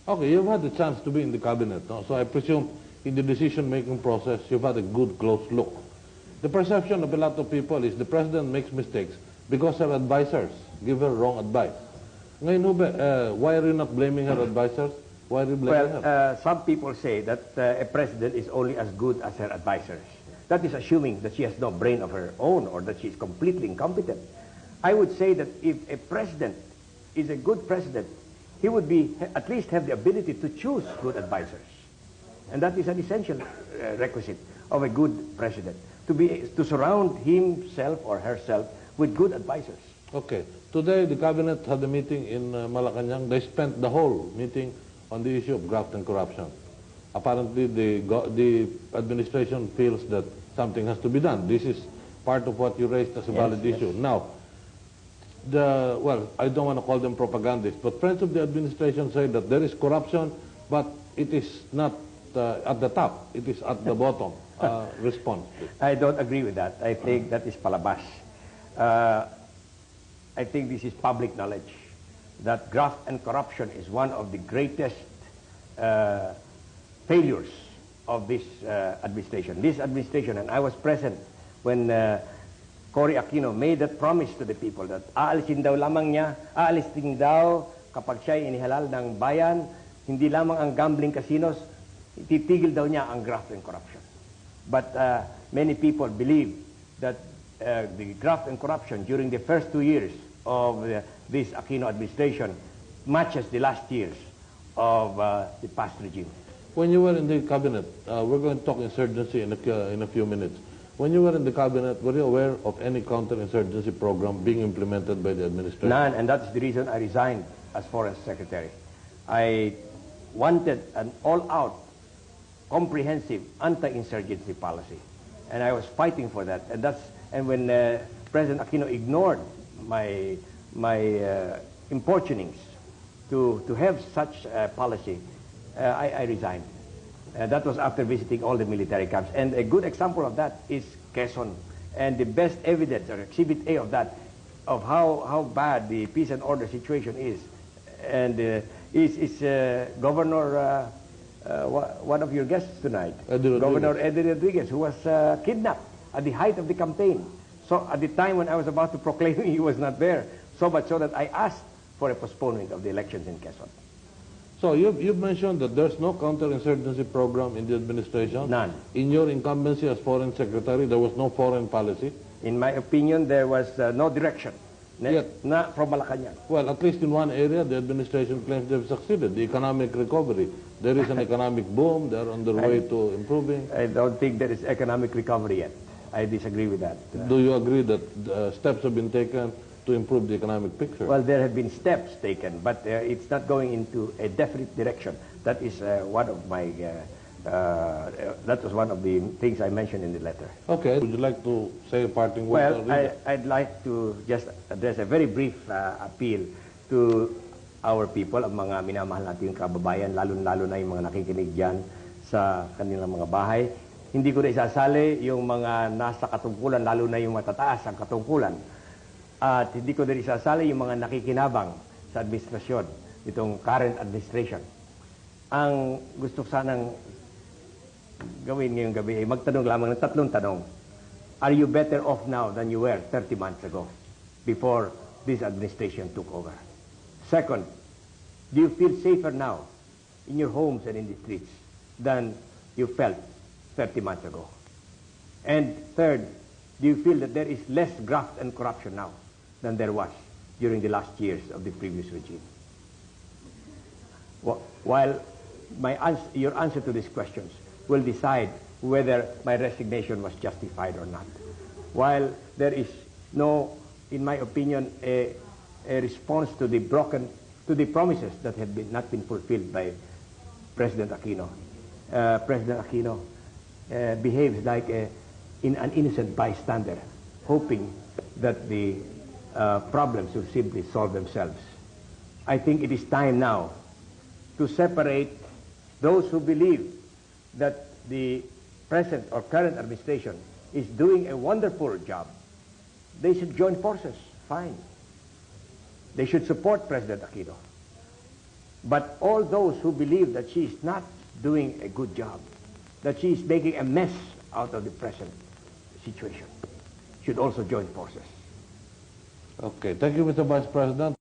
Okay, you've had the chance to be in the cabinet, no? So I presume in the decision-making process, you've had a good, close look. The perception of a lot of people is the president makes mistakes because her advisors give her wrong advice. Ngayon, why are you not blaming her advisors? Why are you blaming her? Some people say that a president is only as good as her advisors. That is assuming that she has no brain of her own or that she is completely incompetent. I would say that if a president is a good president, he would at least have the ability to choose good advisors. And that is an essential requisite of a good president, to surround himself or herself with good advisors. Okay. Today, the cabinet had a meeting in Malacanang. They spent the whole meeting on the issue of graft and corruption. Apparently, the administration feels that something has to be done. This is part of what you raised as a valid issue. Now, well, I don't want to call them propagandists, but friends of the administration say that there is corruption, but it is not at the top. It is at the bottom. Response. I don't agree with that. I think that is palabas. I think this is public knowledge that graft and corruption is one of the greatest failures of this administration. This administration, and I was present when Cory Aquino made that promise to the people that aalisin daw lamang niya, aalisin daw kapag siya'y inihalal ng bayan, hindi lamang ang gambling casinos, titigil daw niya ang graft and corruption. But many people believe that the graft and corruption during the first 2 years of this Aquino administration matches the last years of the past regime. When you were in the cabinet, we're going to talk insurgency in a few minutes. When you were in the cabinet, were you aware of any counterinsurgency program being implemented by the administration? None, and that's the reason I resigned as Foreign Secretary. I wanted an all-out, comprehensive anti-insurgency policy, and I was fighting for that. And when President Aquino ignored my importunings to have such a policy, I resigned. That was after visiting all the military camps. And a good example of that is Quezon. And the best evidence, or exhibit A of that, of how bad the peace and order situation is, and is Governor, one of your guests tonight, Governor Eddie Rodriguez, who was kidnapped at the height of the campaign. So at the time when I was about to proclaim, he was not there. So much so that I asked for a postponement of the elections in Quezon. So you've mentioned that there's no counterinsurgency program in the administration. None. In your incumbency as Foreign Secretary, there was no foreign policy. In my opinion, there was no direction. Not from Malacanang. Well, at least in one area, the administration claims they've succeeded, the economic recovery. There is an economic boom. They're on their way to improving. I don't think there is economic recovery yet. I disagree with that. Do you agree that steps have been taken to improve the economic picture? Well, there have been steps taken, but it's not going into a definite direction. That is one of my, that was one of the things I mentioned in the letter. Okay. Would you like to say a parting word? Well, I'd like to just address a very brief appeal to our people, ang mga minamahal nating kababayan, lalo na yung mga nakikinig dyan sa kanilang mga bahay. Hindi ko na isasali yung mga nasa katungkulan, lalo na yung matataas ang katungkulan. At hindi ko din isasali yung mga nakikinabang sa administrasyon, itong current administration. Ang gusto sanang gawin ngayong gabi ay magtanong lamang ng tatlong tanong. Are you better off now than you were 30 months ago, before this administration took over? Second, do you feel safer now in your homes and in the streets than you felt 30 months ago? And third, do you feel that there is less graft and corruption now than there was during the last years of the previous regime? While your answer to these questions will decide whether my resignation was justified or not. While there is no, in my opinion, a response to the promises that have not been fulfilled by President Aquino. President Aquino behaves like an innocent bystander, hoping that the problems will simply solve themselves. I think it is time now to separate those who believe that the present or current administration is doing a wonderful job. They should join forces, fine. They should support President Aquino. But all those who believe that she is not doing a good job, that she is making a mess out of the present situation, should also join forces. Okay, thank you, Mr. Vice President.